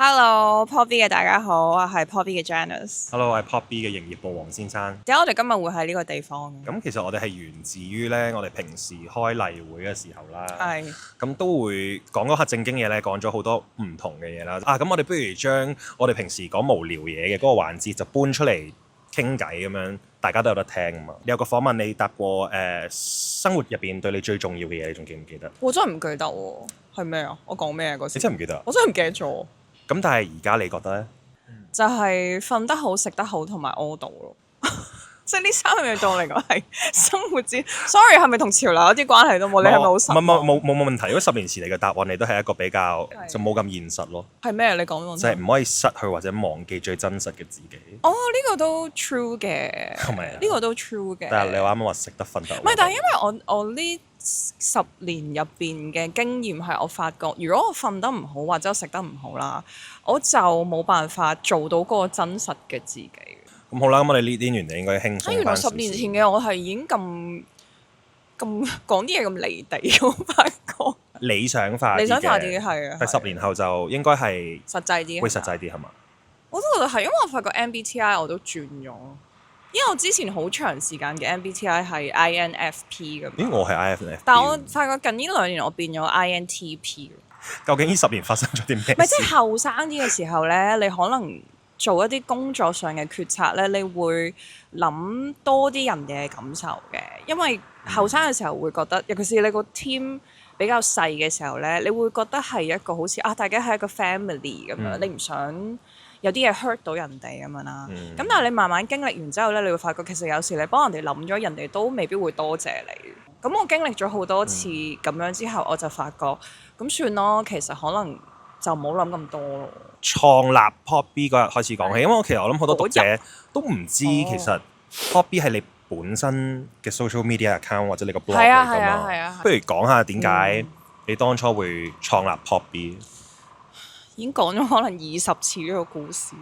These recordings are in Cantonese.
Hello，Pop B 嘅大家好，我係 Pop B 嘅 Janice。Hello，我係 Pop B 嘅營業部黃先生。點解我哋今日會喺呢個地方嘅？咁其實我哋係源自於咧，我哋平時開例會嘅時候啦，係咁都會講嗰下正經嘢咧，講咗好多唔同嘅嘢啦。咁我哋不如將我哋平時講無聊嘢嘅嗰個環節就搬出嚟傾偈咁樣，大家都有得聽啊嘛。有個訪問你答過生活入邊對你最重要嘅嘢，你仲記唔記得？我真係唔記得喎，係咩啊？我講咩啊嗰時？你真係唔記得？我真係唔記得咗。咁但係而家你覺得咧？就係瞓得好、食得好同埋屙到咯。即係呢三樣嘢對我嚟講係生活之。Sorry， 係咪同潮流有啲關係都冇？你係咪好失望？冇問題。如果10年前你嘅答案，你都係一個比較就冇咁現實咯。係咩？你講就係唔可以失去或者忘記最真實嘅自己。哦，呢個都 true 嘅。係咪啊？呢個都 true 嘅。但係你啱啱話食得瞓得。唔係，但係因為我呢10年入邊嘅經驗係，我發覺如果我瞓得唔好或者我食得唔好啦，我就冇辦法做到嗰個真實嘅自己。咁好啦，咁我哋呢啲完就應該輕鬆翻。原來10年前嘅我係已經咁講啲嘢咁離地，我發覺。理想化啲係啊。但10年後就應該係實際啲，會實際啲係嘛？我都覺得係，因為我發覺 MBTI 我都轉咗，因為我之前好長時間嘅 MBTI 係 INFP 咁。咦，我係 INFP。但我發覺近呢2年我變咗 INTP。究竟呢10年發生咗啲咩事？唔係，即係後生啲嘅時候咧，你可能做一啲工作上嘅決策咧，你會諗多啲人哋嘅感受嘅，因為後生嘅時候會覺得，尤其是你個 team 比較細嘅時候咧，你會覺得係一個好似大家係一個 family 咁樣，你唔想有啲嘢 hurt 到人哋咁樣啦。咁但係你慢慢經歷完之後咧，你會發覺其實有時你幫人哋諗咗，人哋都未必會多謝你。咁我經歷咗好多次咁樣之後，我就發覺咁算咯，其實可能就唔好諗咁多咯。創立 Pop B 嗰日開始講起，因為我諗好多讀者都唔知其實 Pop B 係你本身嘅 social media account 或者你個 blog 嚟㗎嘛。不如講下點解你當初會創立 Pop B？已經講咗可能20次呢個故事，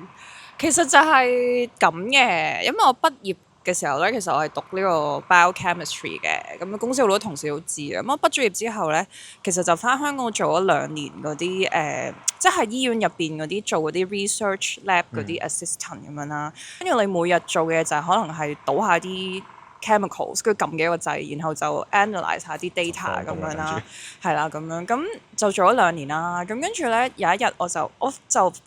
其實就係咁嘅，因為我畢業嘅時候咧，其實我係讀呢個 biochemistry 嘅，咁公司好多同事都知啊。咁我畢咗業之後咧，其實就返香港做咗2年嗰啲即係醫院入邊嗰啲做嗰啲 research lab 嗰啲 assistant 咁樣啦。跟住你每日做嘅就係可能係倒下啲 chemicals， 跟住撳幾個掣，然後就 analyse 下啲 data 咁樣啦，係啦咁樣，咁就做咗2年啦。咁跟住咧有一日我就突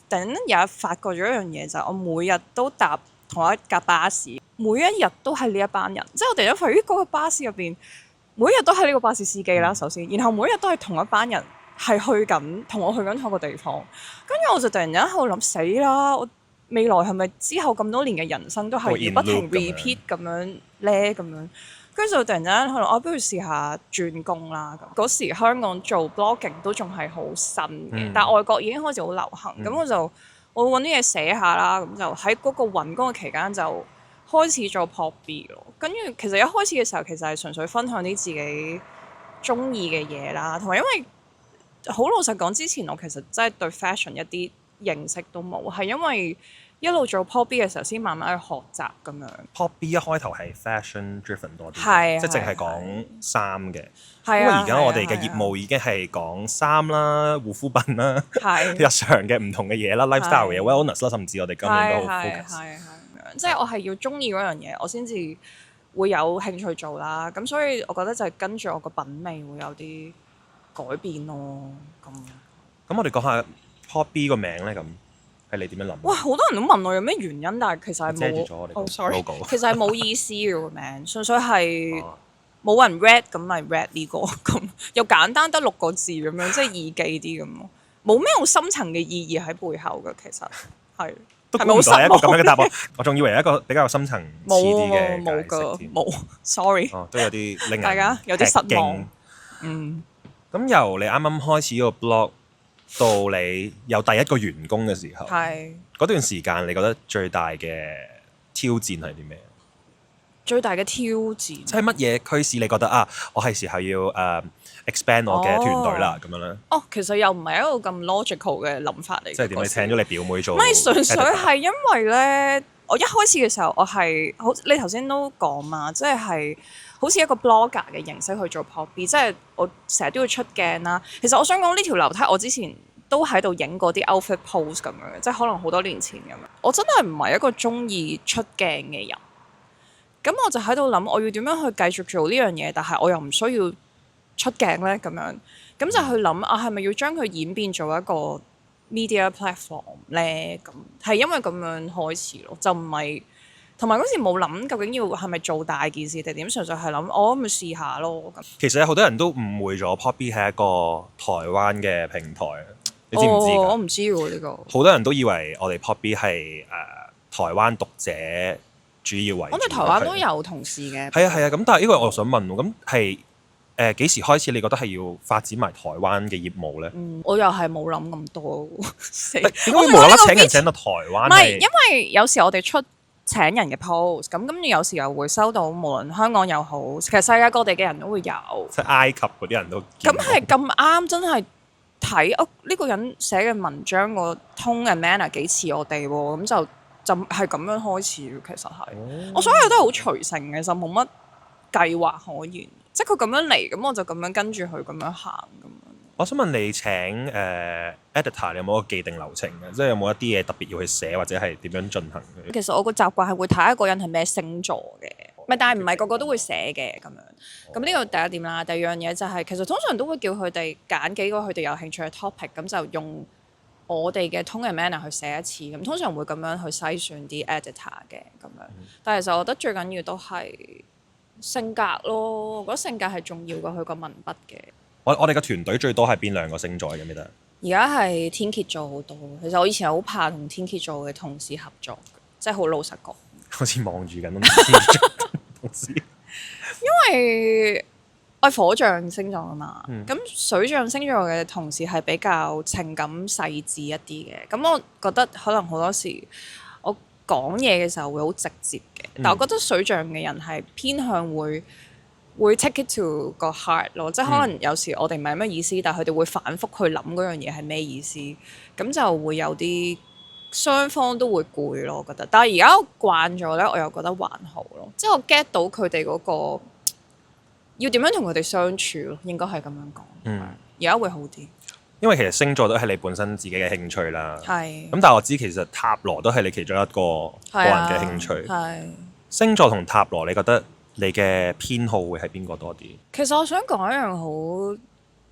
然間有一日發覺咗一樣嘢，就係我每日都搭同一架巴士，每一日都係呢一班人，即係我突然間發覺嗰個巴士入邊每一日都係呢個巴士司機啦，首先，然後每一日都係同一班人係同我去緊同一個地方，跟住我就突然間喺度諗死啦，我未來係咪之後咁多年嘅人生都係要不停 repeat 咁樣咧咁樣？跟住就突然間可能我不如試下轉工啦。嗰時香港做 blogging 都仲係好新嘅，但係外國已經開始好流行。咁我揾啲嘢寫下啦，咁就喺嗰個揾工嘅期間就開始做 Pop B 咯。跟住其實一開始嘅時候其實係純粹分享啲自己中意嘅嘢啦，同埋因為好老實講，之前我其實真係對 fashion 一啲認識都冇，係因為一路做 Pop B 嘅時候先慢慢去學習咁樣。Pop B 一開頭係 fashion driven 多啲，即係淨係講衫嘅。因為而家我哋嘅業務已經係講衫啦、護膚品啦、日常嘅唔同嘅嘢啦、lifestyle 嘅嘢、wellness 啦，甚至我哋今年都好 focus。係即係我係要中意嗰樣嘢，我先至會有興趣做啦。咁所以我覺得就係跟住我個品味會有啲改變咯。咁我哋講下 Pop B 個名咧，咁係你點樣諗？哇！好多人都問我有咩原因，但係其實係冇。遮住咗我哋個 logo。其實係冇意思嘅個名，純粹係冇人 read 咁咪 read 呢個咁，又簡單得6個字咁樣，即係易記啲咁咯，冇咩好深層嘅意義喺背後嘅，其實係。都估唔到係一個咁樣嘅答案，我仲以為一個比較深層次啲嘅冇㗎，冇 sorry。都有啲令大家有啲失望。咁由你啱啱開始個 blog 到你有第一個員工嘅時候，嗰段時間你覺得最大嘅挑戰係啲咩？最大嘅挑戰即係乜嘢驅使你覺得我係時候要expand 我嘅團隊啦咁樣咧？其實又唔係一個咁 logical 嘅諗法嚟嘅。即係點？你請咗你表妹做？唔係純粹係因為咧，我一開始嘅時候我係你頭先都講嘛，即係好似一個 blogger 嘅形式去做 Pop B，即係我成日都要出鏡啦。其實我想講呢條樓梯，我之前都喺度影嗰啲 outfit pose 咁樣，即係可能好多年前咁樣。我真係唔係一個中意出鏡嘅人，咁我就喺度諗，我要點樣去繼續做呢樣嘢，但係我又唔需要出鏡呢？咁樣，咁就去諗啊，係咪要將佢演變做一個 media platform 呢？咁係因為咁樣開始咯，就唔係。同埋嗰時冇諗究竟要係咪做大件事定點，純粹係諗我咪試下咯咁。其實有好多人都誤會咗 Poppy 係一個台灣嘅平台，你知唔知㗎？我唔知喎呢個。好多人都以為我哋 Poppy 係台灣讀者主要為主。我哋台灣都有同事嘅。係啊係啊，咁但係呢個我想問喎，咁係幾時開始你覺得係要發展埋台灣嘅業務咧？我又係冇諗咁多。點解會無啦啦請人請到台灣？唔係，因為有時我哋出請人嘅 post，咁跟住有時又會收到，無論香港又好，其實世界各地嘅人都會有。即係埃及嗰啲人都。咁係咁啱，真係睇呢個人寫嘅文章個 tone and manner 幾似我哋喎，咁就係咁樣開始。其實係，我所有都係好隨性嘅，就冇乜計劃可言。即係佢咁樣嚟，咁我就咁樣跟住佢咁樣行咁樣。我想問你請editor 你有冇一個既定流程嘅？即係有冇一啲嘢特別要去寫或者係點樣進行嘅？其實我個習慣係會睇一個人係咩星座嘅，但係唔係個個都會寫嘅咁樣。咁呢個第一點啦。第二樣嘢就係、其實通常都會叫佢哋揀幾個佢哋有興趣嘅 topic，咁就用我哋嘅 tone and manner 去寫一次。咁通常會咁樣去篩選啲 editor 嘅咁樣。但係其實我覺得最緊要都係性格咯，我覺得性格係重要過佢個文筆嘅。我哋嘅團隊最多係邊兩個星座嘅？記得而家係天蠍座好多。其實我以前好怕同天蠍座嘅同事合作，即係好老實講。好似望住緊都唔知同事。因為我係火象星座啊嘛，咁、水象星座嘅同事係比較情感細緻一啲嘅。咁我覺得可能好多時我講嘢嘅時候會好直接嘅，但我覺得水象嘅人係偏向會 take it to 個 heart 咯，即係可能有時我哋唔係乜意思，但係佢哋會反覆去諗嗰樣嘢係咩意思，咁就會有啲雙方都會攰咯，我覺得。但係而家我慣咗咧，我又覺得還好咯，即係我 get 到佢哋嗰個要點樣同佢哋相處咯，應該係咁樣講。而家會好啲，因為其實星座都係你本身自己嘅興趣啦。係。咁但係我知其實塔羅都係你其中一個個人嘅興趣。係。星座同塔羅，你覺得你嘅偏好會係邊個多啲？其實我想講一樣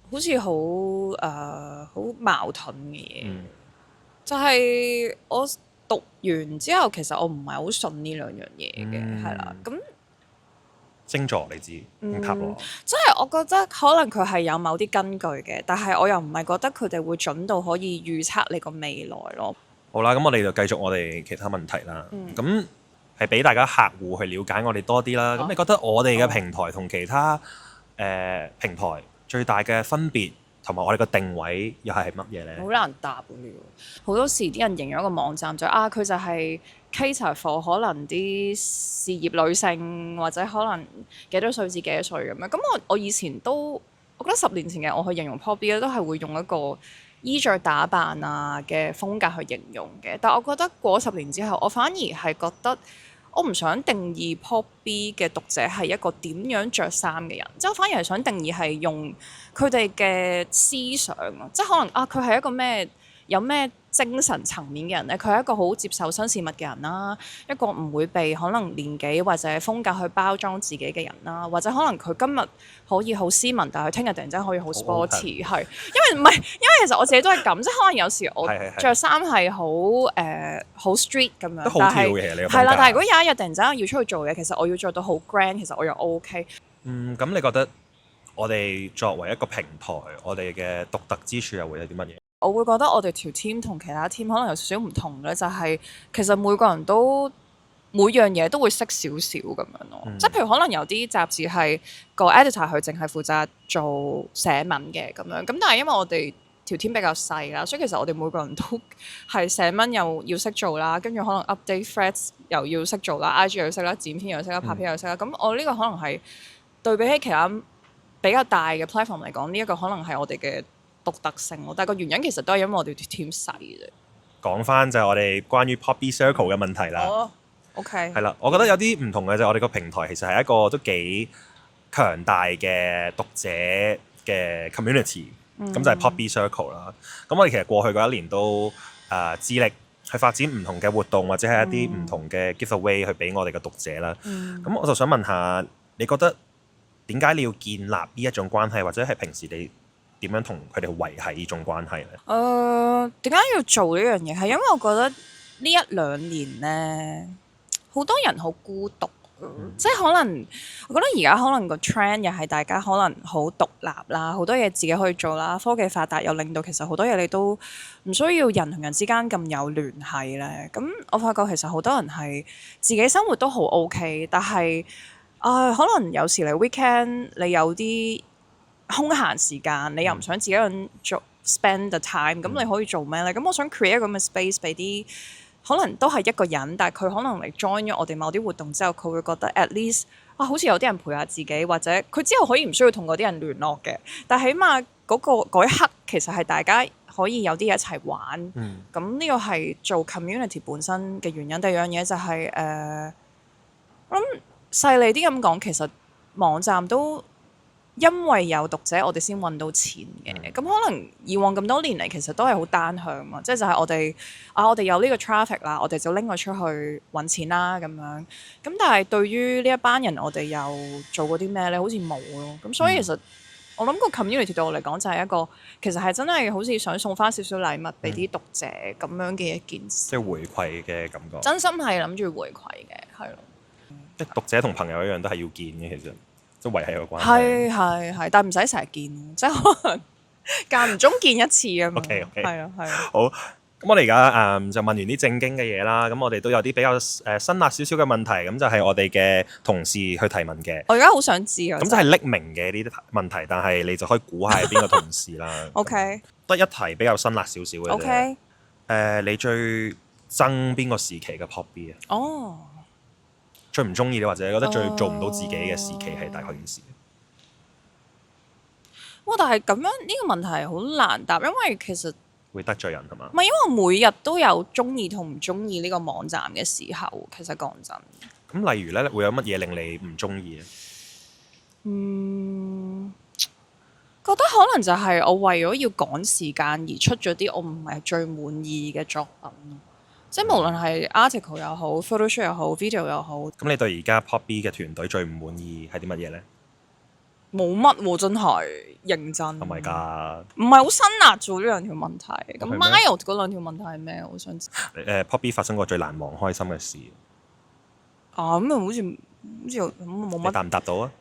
好似好矛盾嘅嘢，就係我讀完之後，其實我唔係好信呢兩樣嘢嘅，係啦。咁星座你知，塔羅，即係我覺得可能佢係有某啲根據嘅，但係我又唔係覺得佢哋會準到可以預測你個未來咯。好啦，咁我哋就繼續我哋其他問題啦。咁係俾大家客戶去了解我哋多啲啦。咁你覺得我哋嘅平台同其他平台最大嘅分別同埋我哋個定位又係乜嘢咧？好難答嘅，好多時啲人形容一個網站佢就係 cater for 可能啲事業女性或者可能幾多歲至幾多歲咁樣。咁我以前都我覺得10年前嘅我去形容 Poppy 咧，都係會用一個衣着打扮嘅風格去形容嘅。但我覺得過咗10年之後，我反而係覺得我唔想定義 Poppy 嘅讀者係一個點樣着衫嘅人，即係我反而係想定義係用佢哋嘅思想，即係可能佢係一個有咩精神層面嘅人咧？佢係一個好接受新事物嘅人啦，一個唔會被可能年紀或者風格去包裝自己嘅人啦，或者可能佢今日可以好斯文，但係佢聽日突然之間可以好 sporty，係因為其實我自己都係咁，即係可能有時我着衫係好 street 咁樣，都好跳嘅你係啦。但係如果有一日突然之間要出去做嘢，其實我要着到好 grand， 其實我又 OK。咁你覺得我哋作為一個平台，我哋嘅獨特之處又會有啲乜嘢？我會覺得我哋條 team 同其他 team 可能有少少唔同嘅，就係其實每個人都每樣嘢都會識少少咁樣咯。即係譬如可能有啲雜誌係個 editor 佢淨係負責做寫文嘅咁樣，咁但係因為我哋條 team 比較細啦，所以其實我哋每個人都係寫文又要識做啦，跟住可能 update threads 又要識做啦，IG 又要識啦，剪片又要識啦，拍片又要識啦。咁我呢個可能係對比起其他比較大嘅 platform 嚟講，呢一個可能係我哋嘅獨特性咯，但係個原因其實都係因為我哋條 team 細嘅。講翻就係我哋關於 Poppy Circle 嘅問題啦。OK。係啦，我覺得有啲唔同嘅就係我哋個平台其實係一個都幾強大嘅讀者嘅 community。咁就係 Poppy Circle 啦。咁我哋其實過去嗰一年都致力去發展唔同嘅活動，或者係一啲唔同嘅 giveaway 去俾我哋嘅讀者啦。咁我就想問下，你覺得點解你要建立呢一種關係，或者係平時你點樣同佢哋維繫呢種關係咧？點解要做呢樣嘢？係因為我覺得呢一兩年咧，好多人好孤獨。即係可能，我覺得而家可能個 trend 又係大家可能好獨立啦，好多嘢自己可以做啦。科技發達又令到其實好多嘢你都唔需要人同人之間咁有聯繫咧。咁我發覺其實好多人係自己生活都好 OK，但係可能有時你 weekend 你有啲空閒時間，你又唔想自己一個人做 spend the time，咁你可以做咩咧？咁我想 create 一個咁嘅 space 俾啲。可能都係一個人，但係佢可能嚟 join 咗我哋某啲活動之後，佢會覺得 at least 好似有啲人陪下自己，或者佢之後可以唔需要同嗰啲人聯絡嘅，但係起碼嗰一刻其實係大家可以有啲嘢一齊玩。咁呢個係做 community 本身嘅原因。第二樣嘢就係我諗細膩啲咁講，其實網站都因為有讀者，我哋先揾到錢嘅。咁可能以往咁多年嚟，其實都係好單向嘛，即係就係我哋有呢個 traffic 啦，我哋就拎佢出去揾錢啦咁樣。咁但係對於呢一班人，我哋又做過啲咩咧？好似冇咯。咁所以其實我諗個 community 對我嚟講就係一個，其實係真係好似想送翻少少禮物俾啲讀者咁樣嘅一件事。即係回饋嘅感覺。真心係諗住回饋嘅，係咯。即係讀者同朋友一樣都係要見嘅，其實。即係維繫個關係。係，但係唔使成日見，即係可能間唔中見一次咁樣。OK。係啊。好，咁我哋而家就問完啲正經嘅嘢啦，咁我哋都有啲比較辛辣少少嘅問題，咁就係我哋嘅同事去提問嘅。我而家好想知啊。咁就係匿名嘅呢啲問題，但係你就可以估下係邊個同事啦。OK。得一題比較辛辣少少嘅啫。OK。你最憎邊個時期嘅 Poppy 啊？哦。最唔中意你，或者覺得最做唔到自己嘅時期係大概件事？哇！但係咁樣呢個問題好難答，因為其實會得罪人係嘛？唔係，因為我每日都有中意同唔中意呢個網站嘅時候。其實講真，咁例如咧，會有乜嘢令你唔中意咧？覺得可能就係我為咗要趕時間而出咗啲我唔係最滿意嘅作品。即係無論係 article 又好 photoshoot 又好 video 又好。咁你對而家 Poppy 嘅團隊最唔滿意係啲乜嘢咧？冇乜喎，真係認真。係咪㗎？唔係好辛辣做呢兩條問題。咁係咩 mild 嗰兩條問題係咩？我想知。Poppy 發生過最難忘開心嘅事。咁啊，好似咁冇乜。你答唔答到啊？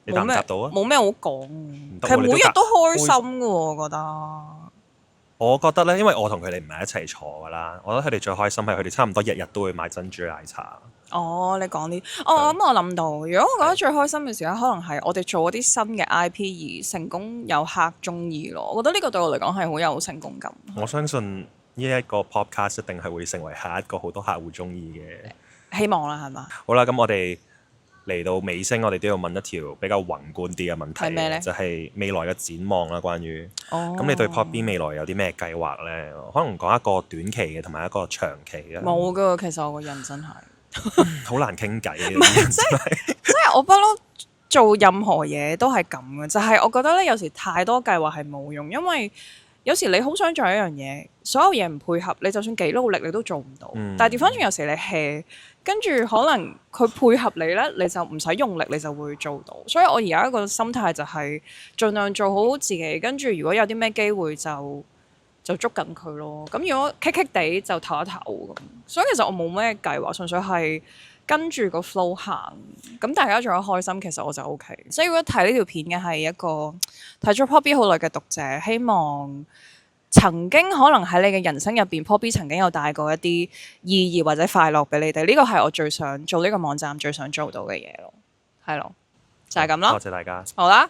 你答唔答到啊？冇咩好講。其其實每日都開心㗎喎，我覺得。我覺得咧，因為我同佢哋唔係一齊坐㗎啦，我覺得佢哋最開心係佢哋差唔多日日都會買珍珠奶茶。你講啲咁我諗到，如果我覺得最開心嘅時候，可能係我哋做嗰啲新嘅 IP 而成功有客中意咯。我覺得呢個對我嚟講係好有成功感。我相信呢一個 podcast 一定係會成為下一個好多客戶中意嘅。希望啦，係嘛？好啦，咁我哋嚟到尾聲，我哋都要問一條比較宏觀啲嘅問題。係咩咧？就係未來嘅展望啦。關於咁你對 Poppy 未來有啲咩計劃咧？可能講一個短期嘅同埋一個長期嘅。冇㗎，其實我個人真係好難傾偈嘅。即係我不嬲做任何嘢都係咁嘅，就係我覺得咧，有時太多計劃係冇用，因為有時你好想做一樣嘢，所有嘢唔配合，你就算幾努力你都做唔到。但係調翻轉有時你 hea，跟住可能佢配合你咧，你就唔使用力，你就會做到。所以我而家一個心態就係盡量做好自己，跟住如果有啲咩機會就捉緊佢咯。咁如果棘棘地就唞一唞咁。所以其實我冇咩計劃，純粹係跟住個 flow 行。咁大家做得開心，其實我就 OK。所以如果睇呢條片嘅係一個睇咗 Poppy 好耐嘅讀者，希望曾經可能喺你嘅人生入邊 Poppy 曾經有帶過一啲意義或者快樂俾你哋。呢個係我最想做呢個網站最想做到嘅嘢咯。係咯，就係咁咯。多謝大家。好啦。